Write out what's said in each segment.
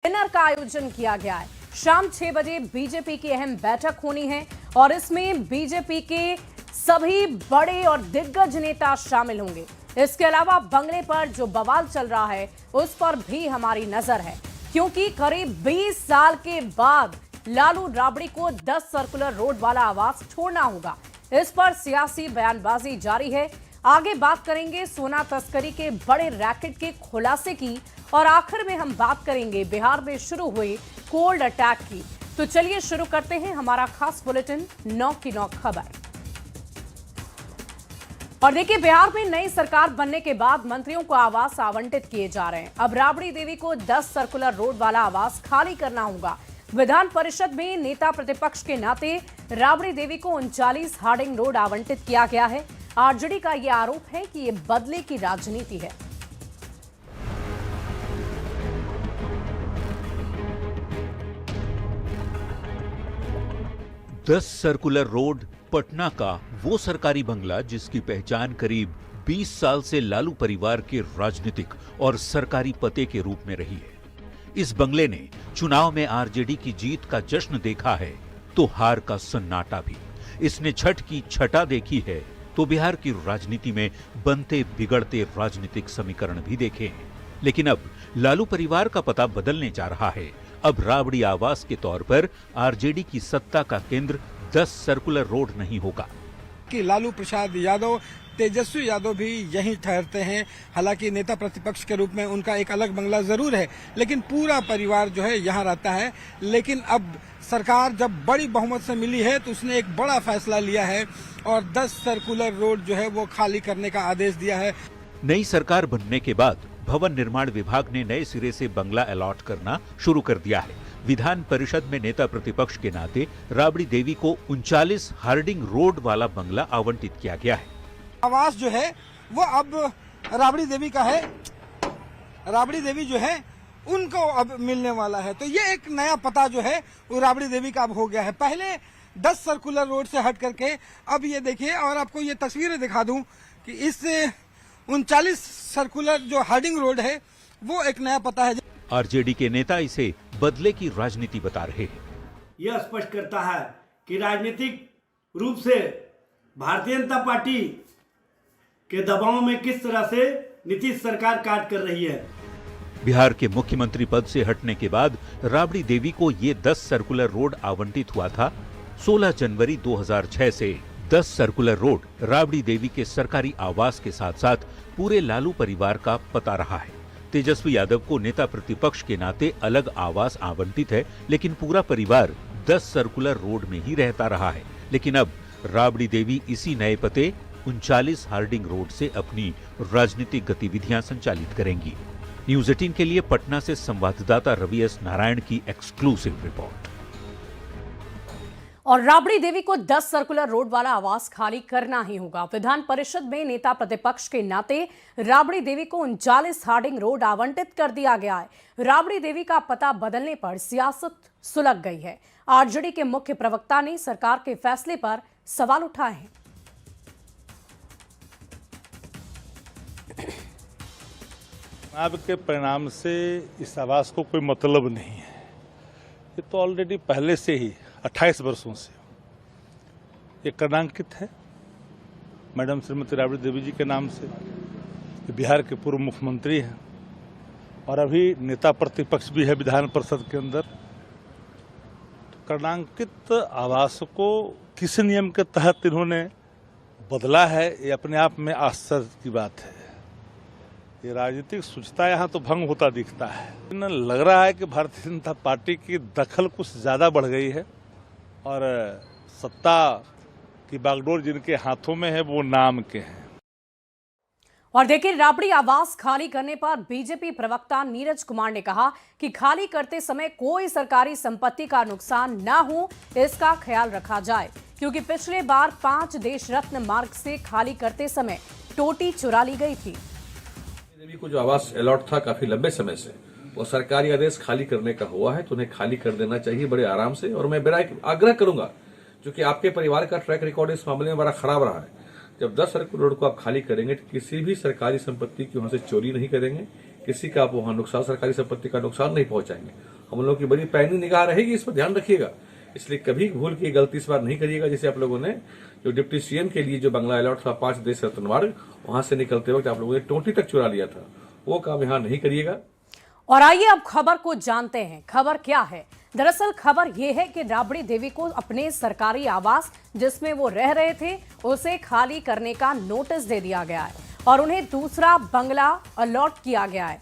Dinner का आयोजन किया गया है। शाम 6 बजे बीजेपी की अहम बैठक होनी है और इसमें बीजेपी के सभी बड़े और दिग्गज नेता शामिल होंगे। इसके अलावा बंगले पर जो बवाल चल रहा है उस पर भी हमारी नजर है, क्योंकि करीब 20 साल के बाद लालू राबड़ी को 10 सर्कुलर रोड वाला आवास छोड़ना होगा। इस पर सियासी बयानबाजी जारी है। आगे बात करेंगे सोना तस्करी के बड़े रैकेट के खुलासे की और आखिर में हम बात करेंगे बिहार में शुरू हुए कोल्ड अटैक की। तो चलिए शुरू करते हैं हमारा खास बुलेटिन 9 की 9 खबर। और देखिए, बिहार में नई सरकार बनने के बाद मंत्रियों को आवास आवंटित किए जा रहे हैं। अब राबड़ी देवी को 10 सर्कुलर रोड वाला आवास खाली करना होगा। विधान परिषद में नेता प्रतिपक्ष के नाते राबड़ी देवी को 39 हार्डिंग रोड आवंटित किया गया है। आरजेडी का यह आरोप है कि यह बदले की राजनीति है। दस सर्कुलर रोड पटना का वो सरकारी बंगला जिसकी पहचान करीब 20 साल से लालू परिवार के राजनीतिक और सरकारी पते के रूप में रही है। इस बंगले ने चुनाव में आरजेडी की जीत का जश्न देखा है तो हार का सन्नाटा भी। इसने छठ की छटा देखी है तो बिहार की राजनीति में बनते बिगड़ते राजनीतिक समीकरण भी देखे हैं। लेकिन अब लालू परिवार का पता बदलने जा रहा है। अब राबड़ी आवास के तौर पर आरजेडी की सत्ता का केंद्र 10 सर्कुलर रोड नहीं होगा। कि लालू प्रसाद यादव, तेजस्वी यादव भी यहीं ठहरते हैं। हालांकि नेता प्रतिपक्ष के रूप में उनका एक अलग बंगला जरूर है, लेकिन पूरा परिवार जो है यहाँ रहता है। लेकिन अब सरकार जब बड़ी बहुमत से मिली है तो उसने एक बड़ा फैसला लिया है और 10 सर्कुलर रोड जो है वो खाली करने का आदेश दिया है। नई सरकार बनने के बाद भवन निर्माण विभाग ने नए सिरे से बंगला अलॉट करना शुरू कर दिया है। विधान परिषद में नेता प्रतिपक्ष के नाते राबड़ी देवी को 39 हार्डिंग रोड वाला बंगला आवंटित किया गया है। आवास जो है वो अब राबड़ी देवी का है। राबड़ी देवी जो है उनको अब मिलने वाला है। तो ये एक नया पता जो है वो राबड़ी देवी का अब हो गया है। पहले 10 सर्कुलर रोड से हट करके अब ये देखिए, और आपको ये तस्वीरें दिखा दूं कि इस 39 सर्कुलर जो हार्डिंग रोड है वो एक नया पता है। आरजेडी के नेता इसे बदले की राजनीति बता रहे हैं। यह स्पष्ट करता है कि राजनीतिक रूप से भारतीय जनता पार्टी के दबाव में किस तरह से नीतीश सरकार कार्य कर रही है। बिहार के मुख्यमंत्री पद से हटने के बाद राबड़ी देवी को ये 10 सर्कुलर रोड आवंटित हुआ था। 16 जनवरी 2006 से 10 सर्कुलर रोड राबड़ी देवी के सरकारी आवास के साथ साथ पूरे लालू परिवार का पता रहा है। तेजस्वी यादव को नेता प्रतिपक्ष के नाते अलग आवास आवंटित है, लेकिन पूरा परिवार 10 सर्कुलर रोड में ही रहता रहा है। लेकिन अब राबड़ी देवी इसी नए पते 39 हार्डिंग रोड से अपनी राजनीतिक गतिविधियां संचालित करेंगी। न्यूज 18 के लिए पटना से संवाददाता रवि एस नारायण की एक्सक्लूसिव रिपोर्ट। और राबड़ी देवी को 10 सर्कुलर रोड वाला आवास खाली करना ही होगा। विधान परिषद में नेता प्रतिपक्ष के नाते राबड़ी देवी को 39 हार्डिंग रोड आवंटित कर दिया गया है। राबड़ी देवी का पता बदलने पर सियासत सुलग गई है। आरजेडी के मुख्य प्रवक्ता ने सरकार के फैसले पर सवाल उठाए हैं। चुनाव के परिणाम से इस आवास को कोई मतलब नहीं है। ये तो ऑलरेडी पहले से ही 28 वर्षों से ये कदांकित है मैडम श्रीमती राबड़ी देवी जी के नाम से। ये बिहार के पूर्व मुख्यमंत्री हैं और अभी नेता प्रतिपक्ष भी है विधान परिषद के अंदर। तो कदांकित आवास को किस नियम के तहत इन्होंने बदला है, ये अपने आप में आश्चर्य की बात है। ये राजनीतिक शुचिता यहाँ तो भंग होता दिखता है। लग रहा है कि भारतीय जनता पार्टी की दखल कुछ ज्यादा बढ़ गई है और सत्ता की बागडोर जिनके हाथों में है वो नाम के हैं। और देखिए, राबड़ी आवास खाली करने पर बीजेपी प्रवक्ता नीरज कुमार ने कहा कि खाली करते समय कोई सरकारी संपत्ति का नुकसान न हो, इसका ख्याल रखा जाए, क्योंकि पिछले बार 5 देश रत्न मार्ग से खाली करते समय टोटी चुरा ली गई थी। देवी को जो आवास अलॉट था काफी लंबे समय से, वो सरकारी आदेश खाली करने का हुआ है तो उन्हें खाली कर देना चाहिए बड़े आराम से। और मैं बड़ा आग्रह करूंगा, क्योंकि आपके परिवार का ट्रैक रिकॉर्ड इस मामले में बड़ा खराब रहा है। जब 10 सर्कुलर रोड को आप खाली करेंगे तो किसी भी सरकारी संपत्ति की वहां से चोरी नहीं करेंगे, किसी का आप वहां नुकसान, सरकारी संपत्ति का नुकसान नहीं पहुंचाएंगे। हम लोगों की बड़ी पैनी निगाह रहेगी, इस पर ध्यान रखिएगा। इसलिए कभी भूल की गलती इस बार नहीं करिएगा। जैसे आप लोगों ने जो डिप्टी सीएम के लिए जो बंगला अलॉट था 5 देश रत्न मार्ग, वहां से निकलते वक्त आप लोगों ने टोटी तक चुरा लिया था, वो काम यहाँ नहीं करिएगा। और आइए अब खबर को जानते हैं। खबर क्या है? दरअसल खबर यह है कि राबड़ी देवी को अपने सरकारी आवास जिसमें वो रह रहे थे उसे खाली करने का नोटिस दे दिया गया है और उन्हें दूसरा बंगला अलॉट किया गया है।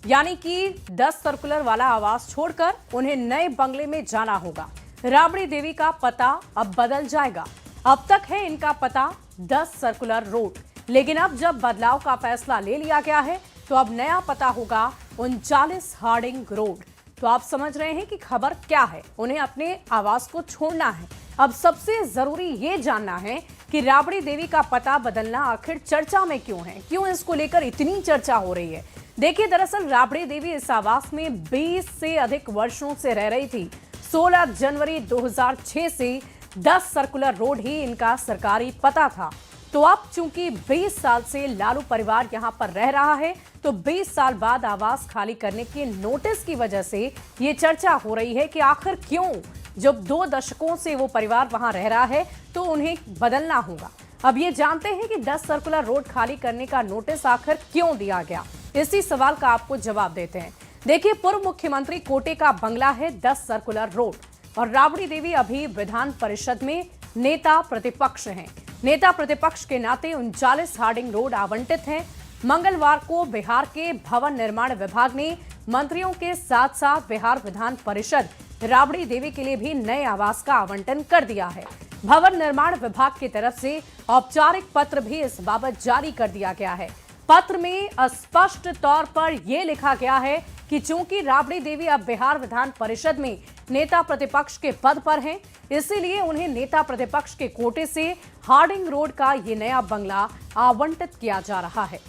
यानी कि 10 सर्कुलर वाला आवास छोड़कर उन्हें नए बंगले में जाना होगा। राबड़ी देवी का पता अब बदल जाएगा। अब तक है इनका पता 10 सर्कुलर रोड, लेकिन अब जब बदलाव का फैसला ले लिया गया है तो अब नया पता होगा 39 हार्डिंग रोड। तो आप समझ रहे हैं कि खबर क्या है। उन्हें अपने आवास को छोड़ना है। अब सबसे जरूरी ये जानना है कि राबड़ी देवी का पता बदलना आखिर चर्चा में क्यों है, क्यों इसको लेकर इतनी चर्चा हो रही है। देखिए, दरअसल राबड़ी देवी इस आवास में 20 से अधिक वर्षों से रह रही थी। 16 जनवरी 2006 से 10 सर्कुलर रोड ही इनका सरकारी पता था। तो अब चूंकि 20 साल से लालू परिवार यहां पर रह रहा है, तो 20 साल बाद आवास खाली करने के नोटिस की वजह से ये चर्चा हो रही है कि आखिर क्यों, जब 2 दशकों से वो परिवार वहां रह रहा है तो उन्हें बदलना होगा। अब ये जानते हैं कि 10 सर्कुलर रोड खाली करने का नोटिस आखिर क्यों दिया गया। इसी सवाल का आपको जवाब देते हैं। देखिए, पूर्व मुख्यमंत्री कोटे का बंगला है 10 सर्कुलर रोड और राबड़ी देवी अभी विधान परिषद में नेता प्रतिपक्ष हैं। नेता प्रतिपक्ष के नाते 39 हार्डिंग रोड आवंटित हैं। मंगलवार को बिहार के भवन निर्माण विभाग ने मंत्रियों के साथ साथ बिहार विधान परिषद राबड़ी देवी के लिए भी नए आवास का आवंटन कर दिया है। भवन निर्माण विभाग की तरफ से औपचारिक पत्र भी इस बाबत जारी कर दिया गया है। पत्र में स्पष्ट तौर पर यह लिखा गया है कि चूंकि राबड़ी देवी अब बिहार विधान परिषद में नेता प्रतिपक्ष के पद पर हैं, इसीलिए उन्हें नेता प्रतिपक्ष के कोटे से हार्डिंग रोड का ये नया बंगला आवंटित किया जा रहा है।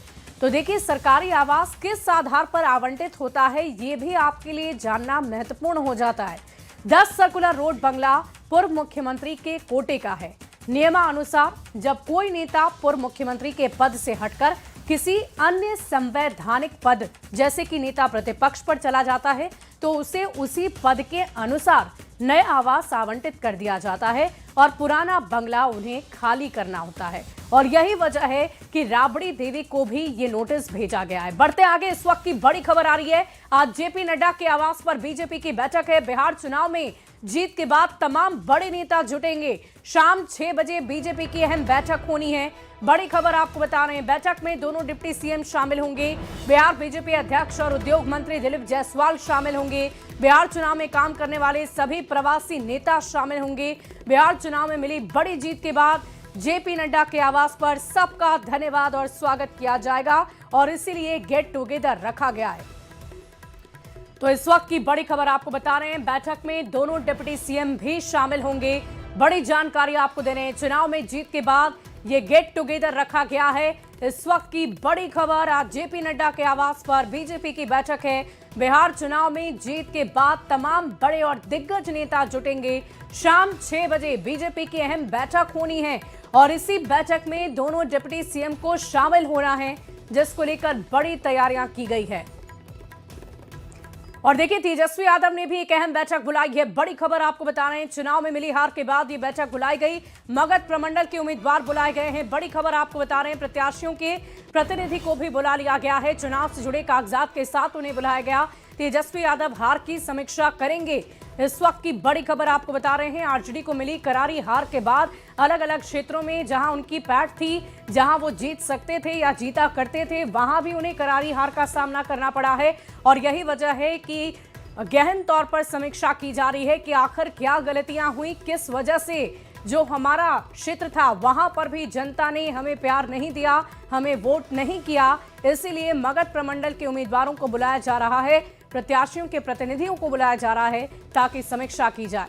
तो देखिए, सरकारी आवास किस आधार पर आवंटित होता है ये भी आपके लिए जानना महत्वपूर्ण हो जाता है। 10 सर्कुलर रोड बंगला पूर्व मुख्यमंत्री के कोटे का है। नियमानुसार जब कोई नेता पूर्व मुख्यमंत्री के पद से हटकर किसी अन्य संवैधानिक पद जैसे कि नेता प्रतिपक्ष पर चला जाता है तो उसे उसी पद के अनुसार नए आवास आवंटित कर दिया जाता है और पुराना बंगला उन्हें खाली करना होता है। और यही वजह है कि राबड़ी देवी को भी ये नोटिस भेजा गया है। बढ़ते आगे, इस वक्त की बड़ी खबर आ रही है। आज जेपी नड्डा के आवास पर बीजेपी की बैठक है। बिहार चुनाव में जीत के बाद तमाम बड़े नेता जुटेंगे। शाम 6 बजे बीजेपी की अहम बैठक होनी है। बड़ी खबर आपको बता रहे हैं, बैठक में दोनों डिप्टी सीएम शामिल होंगे। बिहार बीजेपी अध्यक्ष और उद्योग मंत्री दिलीप जायसवाल शामिल होंगे। बिहार चुनाव में काम करने वाले सभी प्रवासी नेता शामिल होंगे। बिहार चुनाव में मिली बड़ी जीत के बाद जेपी नड्डा के आवास पर सबका धन्यवाद और स्वागत किया जाएगा और इसीलिए गेट टुगेदर रखा गया है। तो इस वक्त की बड़ी खबर आपको बता रहे हैं, बैठक में दोनों डिप्टी सीएम भी शामिल होंगे। बड़ी जानकारी आपको दे रहे हैं, चुनाव में जीत के बाद ये गेट टुगेदर रखा गया है। इस वक्त की बड़ी खबर, आज जेपी नड्डा के आवास पर बीजेपी की बैठक है। बिहार चुनाव में जीत के बाद तमाम बड़े और दिग्गज नेता जुटेंगे। शाम 6 बजे बीजेपी की अहम बैठक होनी है और इसी बैठक में दोनों डिप्टी सीएम को शामिल होना है, जिसको लेकर बड़ी तैयारियां की गई है। और देखिए, तेजस्वी यादव ने भी एक अहम बैठक बुलाई है। बड़ी खबर आपको बता रहे हैं, चुनाव में मिली हार के बाद ये बैठक बुलाई गई। मगध प्रमंडल के उम्मीदवार बुलाए गए हैं। बड़ी खबर आपको बता रहे हैं, प्रत्याशियों के प्रतिनिधि को भी बुला लिया गया है। चुनाव से जुड़े कागजात के साथ उन्हें बुलाया गया। तेजस्वी यादव हार की समीक्षा करेंगे। इस वक्त की बड़ी खबर आपको बता रहे हैं, आरजेडी को मिली करारी हार के बाद अलग अलग क्षेत्रों में जहां उनकी पैठ थी, जहां वो जीत सकते थे या जीता करते थे, वहां भी उन्हें करारी हार का सामना करना पड़ा है। और यही वजह है कि गहन तौर पर समीक्षा की जा रही है कि आखिर क्या गलतियां हुई, किस वजह से जो हमारा क्षेत्र था वहां पर भी जनता ने हमें प्यार नहीं दिया, हमें वोट नहीं किया। इसीलिए मगध प्रमंडल के उम्मीदवारों को बुलाया जा रहा है, प्रत्याशियों के प्रतिनिधियों को बुलाया जा रहा है ताकि समीक्षा की जाए।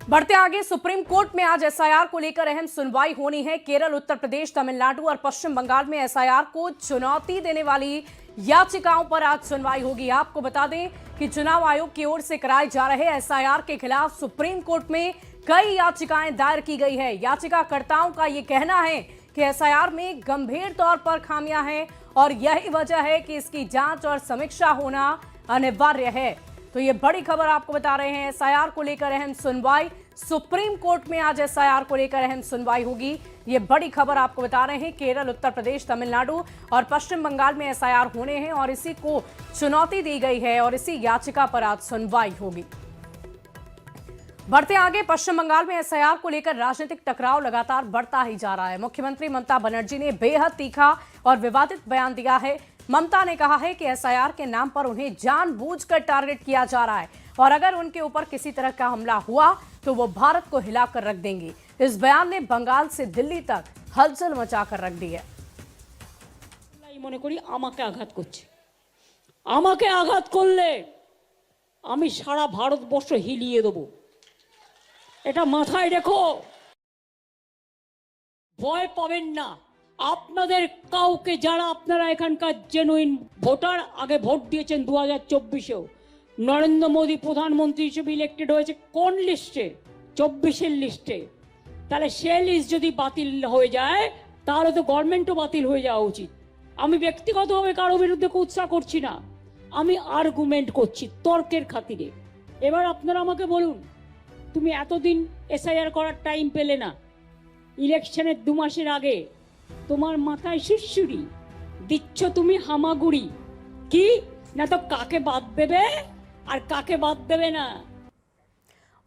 बढ़ते आगे, सुप्रीम कोर्ट में आज एसआईआर को लेकर अहम सुनवाई होनी है। केरल, उत्तर प्रदेश, तमिलनाडु और पश्चिम बंगाल में एसआईआर को चुनौती देने वाली याचिकाओं पर आज सुनवाई होगी। आपको बता दें कि चुनाव आयोग की ओर से कराए जा रहे एसआईआर के खिलाफ सुप्रीम कोर्ट में कई याचिकाएं दायर की गई है। याचिकाकर्ताओं का ये कहना है कि एसआईआर में गंभीर तौर पर खामियां हैं और यही वजह है कि इसकी जांच और समीक्षा होना अनिवार्य है। तो ये बड़ी खबर आपको बता रहे हैं। एसआईआर को लेकर अहम सुनवाई, सुप्रीम कोर्ट में आज एसआईआर को लेकर अहम सुनवाई होगी। ये बड़ी खबर आपको बता रहे हैं। केरल, उत्तर प्रदेश, तमिलनाडु और पश्चिम बंगाल में एसआईआर होने हैं और इसी को चुनौती दी गई है और इसी याचिका पर आज सुनवाई होगी। बढ़ते आगे, पश्चिम बंगाल में एसआईआर को लेकर राजनीतिक टकराव लगातार बढ़ता ही जा रहा है। मुख्यमंत्री ममता बनर्जी ने बेहद तीखा और विवादित बयान दिया है। ममता ने कहा है कि एसआईआर के नाम पर उन्हें जानबूझकर टारगेट किया जा रहा है और अगर उनके ऊपर किसी तरह का हमला हुआ तो वो भारत को हिलाकर रख देंगी। इस बयान ने बंगाल से दिल्ली तक हलचल मचाकर रख दी है। মনে করি আমাকে আঘাত করছে, আমাকে আঘাত করলে আমি সারা ভারতবর্ষ হিলিয়ে দেব, এটা মাথায় রেখো। ভয় পাবেন না। আপনাদের কাউকে, যারা আপনারা এখানকার জেনুইন ভোটার, আগে ভোট দিয়েছেন 2024-এও, নরেন্দ্র মোদী প্রধানমন্ত্রী হিসেবে ইলেক্টেড হয়েছে কোন লিস্টে? 24-এর লিস্টে। তাহলে সে লিস্ট যদি বাতিল হয়ে যায় তাহলে তো গভর্নমেন্টও বাতিল হয়ে যাওয়া উচিত। আমি ব্যক্তিগতভাবে কারো বিরুদ্ধে কুৎসা করছি না, আমি আর্গুমেন্ট করছি তর্কের খাতিরে। এবার আপনারা আমাকে বলুন, তুমি এতদিন এসআইআর করার টাইম পেলে না, ইলেকশনের 2 মাসের আগে তোমার মাথায় শিরশিরি দিচ্ছ তুমি হামাগুড়ি, কি না তো কাকে বাদ দেবে আর কাকে বাদ দেবে না।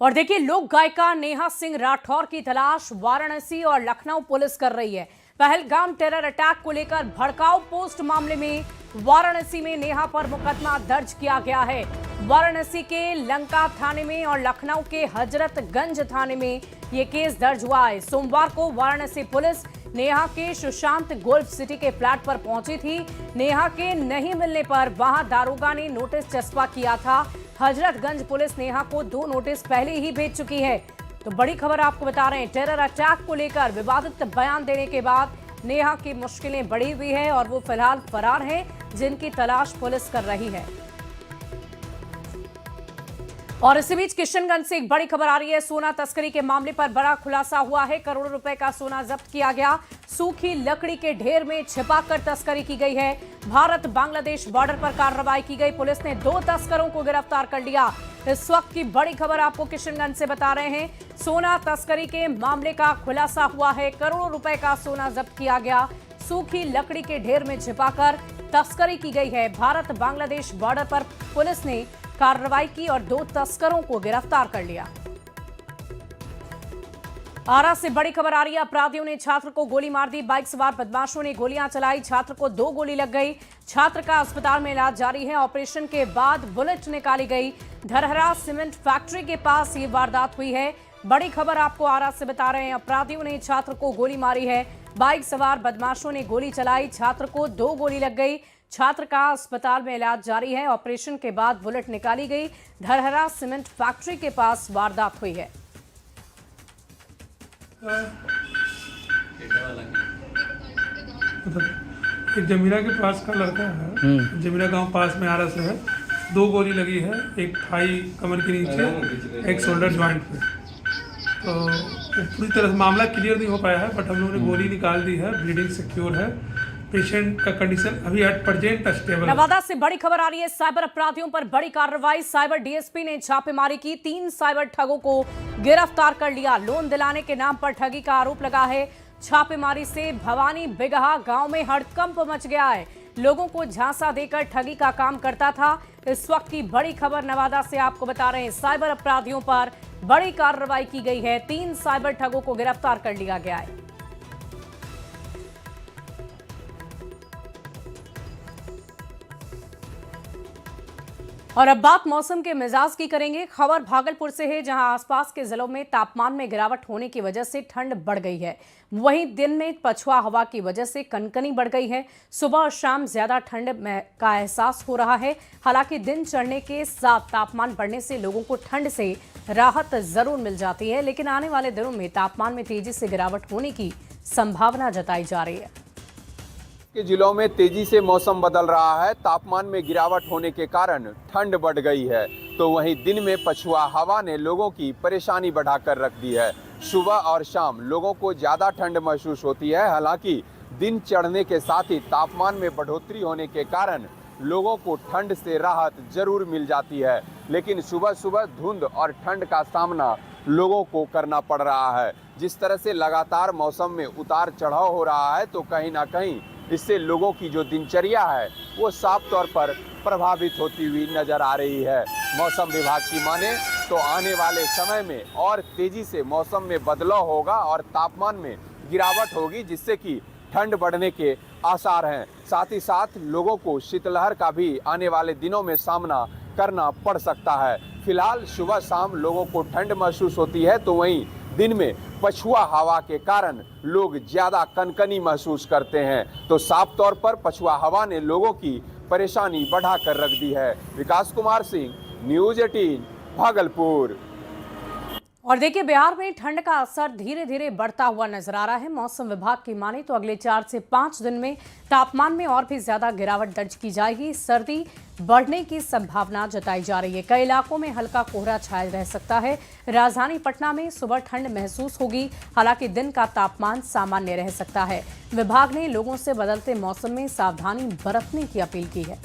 और देखिए, लोक गायिका नेहा सिंह राठौर की तलाश वाराणसी और लखनऊ पुलिस कर रही है। पहलगाम टेरर अटैक को लेकर भड़काऊ पोस्ट मामले में वाराणसी में नेहा पर मुकदमा दर्ज किया गया है। वाराणसी के लंका थाने में और लखनऊ के हजरतगंज थाने में यह केस दर्ज हुआ है। सोमवार को वाराणसी पुलिस नेहा के सुशांत गोल्फ सिटी के फ्लैट पर पहुंची थी। नेहा के नहीं मिलने पर वहां दारोगा ने नोटिस चस्पा किया था। हजरतगंज पुलिस नेहा को 2 नोटिस पहले ही भेज चुकी है। तो बड़ी खबर आपको बता रहे हैं, टेरर अटैक को लेकर विवादित बयान देने के बाद नेहा की मुश्किलें बढ़ी हुई है और वो फिलहाल फरार हैं, जिनकी तलाश पुलिस कर रही है। और इसी बीच किशनगंज से एक बड़ी खबर आ रही है। सोना तस्करी के मामले पर बड़ा खुलासा हुआ है। करोड़ों रुपए का सोना जब्त किया गया। सूखी लकड़ी के ढेर में छिपाकर तस्करी की गई है। भारत बांग्लादेश बॉर्डर पर कार्रवाई की गई। पुलिस ने 2 तस्करों को गिरफ्तार कर लिया। इस वक्त की बड़ी खबर आपको किशनगंज से बता रहे हैं। सोना तस्करी के मामले का खुलासा हुआ है। करोड़ों रुपए का सोना जब्त किया गया। सूखी लकड़ी के ढेर में छिपाकर तस्करी की गई है। भारत बांग्लादेश बॉर्डर पर पुलिस ने कार्रवाई की और 2 तस्करों को गिरफ्तार कर लिया। आरा से बड़ी खबर आ रही है। अपराधियों ने छात्र को गोली मार दी। बाइक सवार बदमाशों ने गोलियां चलाई। छात्र को 2 गोली लग गई। छात्र का अस्पताल में इलाज जारी है। ऑपरेशन के बाद बुलेट निकाली गई। धरहरा सीमेंट फैक्ट्री के पास ये वारदात हुई है। बड़ी खबर आपको आरा से बता रहे हैं। अपराधियों ने छात्र को गोली मारी है। बाइक सवार बदमाशों ने गोली चलाई। छात्र को 2 गोली लग गई। छात्र का अस्पताल में इलाज जारी है। ऑपरेशन के बाद बुलेट निकाली गई। धरहरा सीमेंट फैक्ट्री के पास वारदात हुई है। एक जमीरा के पास का लड़का है, जमीरा गांव पास में आरा से है। 2 गोली लगी है, एक थाई कमर के नीचे, एक शोल्डर ज्वाइंट पे। तो पूरी तरह से मामला क्लियर नहीं हो पाया है, बट हम लोगों ने गोली निकाल दी है। ब्लीडिंग सिक्योर है। पेशेंट का कंडीशन अभी एट प्रेजेंट स्टेबल है। नवादा से बड़ी खबर आ रही है। साइबर अपराधियों पर बड़ी कार्रवाई। साइबर डीएसपी ने छापेमारी की। 3 साइबर ठगों को गिरफ्तार कर लिया। लोन दिलाने के नाम पर ठगी का आरोप लगा है। छापेमारी से भवानी बिगहा गांव में हड़कंप मच गया है। लोगों को झांसा देकर ठगी का काम करता था। इस वक्त की बड़ी खबर नवादा से आपको बता रहे हैं। साइबर अपराधियों पर बड़ी कार्रवाई की गई है। 3 साइबर ठगों को गिरफ्तार कर लिया गया है। और अब बात मौसम के मिजाज की करेंगे। खबर भागलपुर से है, जहां आसपास के जिलों में तापमान में गिरावट होने की वजह से ठंड बढ़ गई है। वहीं दिन में पछुआ हवा की वजह से कनकनी बढ़ गई है। सुबह और शाम ज्यादा ठंड का एहसास हो रहा है। हालांकि दिन चढ़ने के साथ तापमान बढ़ने से लोगों को ठंड से राहत जरूर मिल जाती है, लेकिन आने वाले दिनों में तापमान में तेजी से गिरावट होने की संभावना जताई जा रही है। के जिलों में तेजी से मौसम बदल रहा है। तापमान में गिरावट होने के कारण ठंड बढ़ गई है, तो वहीं दिन में पछुआ हवा ने लोगों की परेशानी बढ़ाकर रख दी है। सुबह और शाम लोगों को ज़्यादा ठंड महसूस होती है। हालांकि दिन चढ़ने के साथ ही तापमान में बढ़ोतरी होने के कारण लोगों को ठंड से राहत जरूर मिल जाती है, लेकिन सुबह सुबह धुंध और ठंड का सामना लोगों को करना पड़ रहा है। जिस तरह से लगातार मौसम में उतार चढ़ाव हो रहा है, तो कहीं ना कहीं इससे लोगों की जो दिनचर्या है वो साफ तौर पर प्रभावित होती हुई नजर आ रही है। मौसम विभाग की माने तो आने वाले समय में और तेजी से मौसम में बदलाव होगा और तापमान में गिरावट होगी, जिससे कि ठंड बढ़ने के आसार हैं। साथ ही साथ लोगों को शीतलहर का भी आने वाले दिनों में सामना करना पड़ सकता है। फिलहाल सुबह शाम लोगों को ठंड महसूस होती है, तो वहीं दिन में पछुआ हवा के कारण लोग ज्यादा कनकनी महसूस करते हैं। तो साफ तौर पर पछुआ हवा ने लोगों की परेशानी बढ़ा कर रख दी है। विकास कुमार सिंह, न्यूज 18, भागलपुर। और देखिए, बिहार में ठंड का असर धीरे धीरे बढ़ता हुआ नजर आ रहा है। मौसम विभाग की माने तो अगले 4 से 5 दिन में तापमान में और भी ज्यादा गिरावट दर्ज की जाएगी। सर्दी बढ़ने की संभावना जताई जा रही है। कई इलाकों में हल्का कोहरा छाया रह सकता है। राजधानी पटना में सुबह ठंड महसूस होगी, हालांकि दिन का तापमान सामान्य रह सकता है। विभाग ने लोगों से बदलते मौसम में सावधानी बरतने की अपील की है।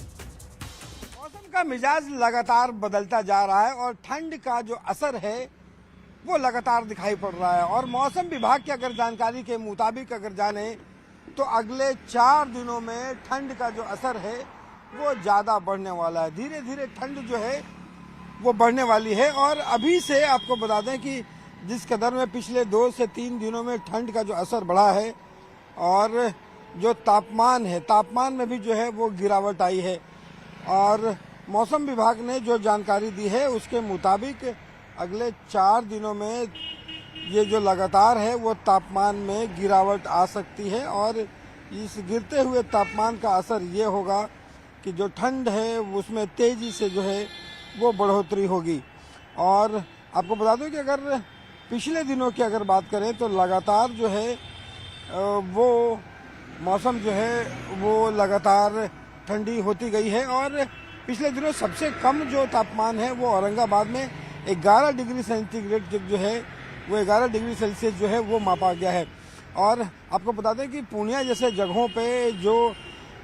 मौसम का मिजाज लगातार बदलता जा रहा है और ठंड का जो असर है वो लगातार दिखाई पड़ रहा है। और मौसम विभाग की अगर जानकारी के मुताबिक अगर जाने तो अगले 4 दिनों में ठंड का जो असर है वो ज़्यादा बढ़ने वाला है। धीरे धीरे ठंड जो है वो बढ़ने वाली है। और अभी से आपको बता दें कि जिस कदर में पिछले 2 से 3 दिनों में ठंड का जो असर बढ़ा है और जो तापमान है, तापमान में भी जो है वो गिरावट आई है। और मौसम विभाग ने जो जानकारी दी है उसके मुताबिक अगले 4 दिनों में ये जो लगातार है वो तापमान में गिरावट आ सकती है। और इस गिरते हुए तापमान का असर ये होगा कि जो ठंड है उसमें तेज़ी से जो है वो बढ़ोतरी होगी। और आपको बता दूं कि अगर पिछले दिनों की अगर बात करें तो लगातार जो है वो मौसम जो है वो लगातार ठंडी होती गई है। और पिछले दिनों सबसे कम जो तापमान है वो औरंगाबाद में 11 डिग्री सेंटीग्रेड जो है वो 11 डिग्री सेल्सियस जो है वो मापा गया है। और आपको बता दें कि पूर्णिया जैसे जगहों पे जो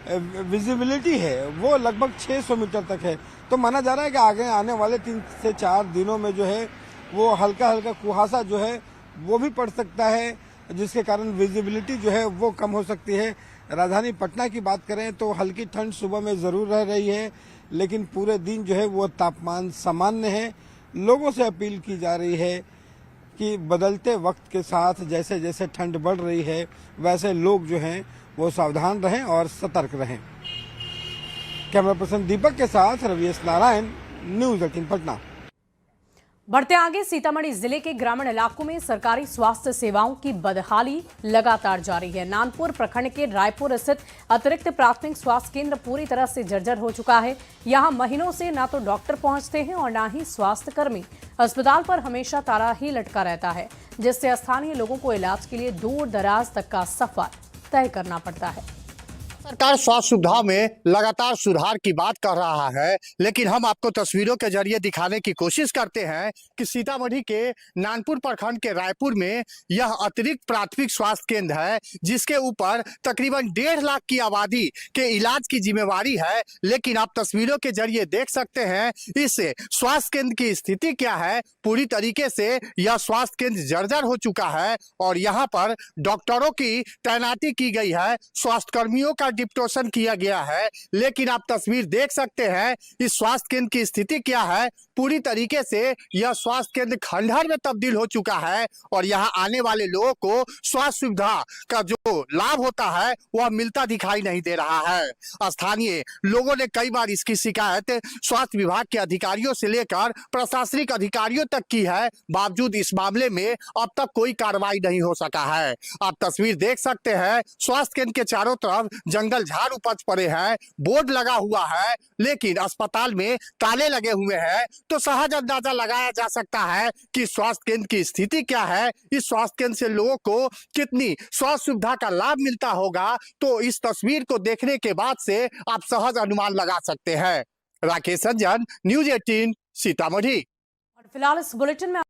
विजिबिलिटी है वो लगभग 600 मीटर तक है। तो माना जा रहा है कि आगे आने वाले 3 से 4 दिनों में जो है वो हल्का हल्का कुहासा जो है वो भी पड़ सकता है, जिसके कारण विजिबिलिटी जो है वो कम हो सकती है। राजधानी पटना की बात करें तो हल्की ठंड सुबह में ज़रूर रह रही है, लेकिन पूरे दिन जो है वो तापमान सामान्य है। लोगों से अपील की जा रही है कि बदलते वक्त के साथ जैसे जैसे ठंड बढ़ रही है वैसे लोग जो हैं वो सावधान रहें और सतर्क रहें। कैमरा पर्सन दीपक के साथ रवि एस नारायण, न्यूज 18 पटना। बढ़ते आगे, सीतामढ़ी जिले के ग्रामीण इलाकों में सरकारी स्वास्थ्य सेवाओं की बदहाली लगातार जारी है। नानपुर प्रखंड के रायपुर स्थित अतिरिक्त प्राथमिक स्वास्थ्य केंद्र पूरी तरह से जर्जर हो चुका है। यहां महीनों से ना तो डॉक्टर पहुंचते हैं और ना ही स्वास्थ्य कर्मी। अस्पताल पर हमेशा ताला ही लटका रहता है, जिससे स्थानीय लोगों को इलाज के लिए दूर दराज तक का सफर तय करना पड़ता है। सरकार स्वास्थ्य सुविधा में लगातार सुधार की बात कर रहा है, लेकिन हम आपको तस्वीरों के जरिए दिखाने की कोशिश करते हैं कि सीतामढ़ी के नानपुर प्रखंड के रायपुर में यह अतिरिक्त प्राथमिक स्वास्थ्य केंद्र है, जिसके ऊपर तकरीबन 1.5 लाख की आबादी के इलाज की जिम्मेवारी है। लेकिन आप तस्वीरों के जरिए देख सकते हैं इस स्वास्थ्य केंद्र की स्थिति क्या है। पूरी तरीके से यह स्वास्थ्य केंद्र जर्जर हो चुका है और यहाँ पर डॉक्टरों की तैनाती की गई है, स्वास्थ्य कर्मियों का डिप्टोशन किया गया है। लेकिन आप तस्वीर देख सकते हैं इस स्वास्थ्य केंद्र की स्थिति क्या है। पूरी तरीके से यह स्वास्थ्य केंद्र खंडहर में तब्दील हो चुका है और यहाँ आने वाले लोगों को स्वास्थ्य सुविधा का जो लाभ होता है वह मिलता दिखाई नहीं दे रहा है। स्थानीय लोगों ने कई बार इसकी शिकायत स्वास्थ्य विभाग के अधिकारियों से लेकर प्रशासनिक अधिकारियों तक की है, बावजूद इस मामले में अब तक कोई कार्रवाई नहीं हो सका है। आप तस्वीर देख सकते हैं स्वास्थ्य केंद्र के चारों तरफ जंगल झाड़ उपज पड़े हैं, बोर्ड लगा हुआ है, लेकिन अस्पताल में ताले लगे हुए हैं। तो सहज अंदाजा लगाया जा सकता है कि स्वास्थ्य केंद्र की स्थिति क्या है, इस स्वास्थ्य केंद्र से लोगों को कितनी स्वास्थ्य सुविधा का लाभ मिलता होगा। तो इस तस्वीर को देखने के बाद से आप सहज अनुमान लगा सकते हैं। राकेश रंजन, न्यूज 18 सीतामढ़ी। और फिलहाल इस बुलेटिन में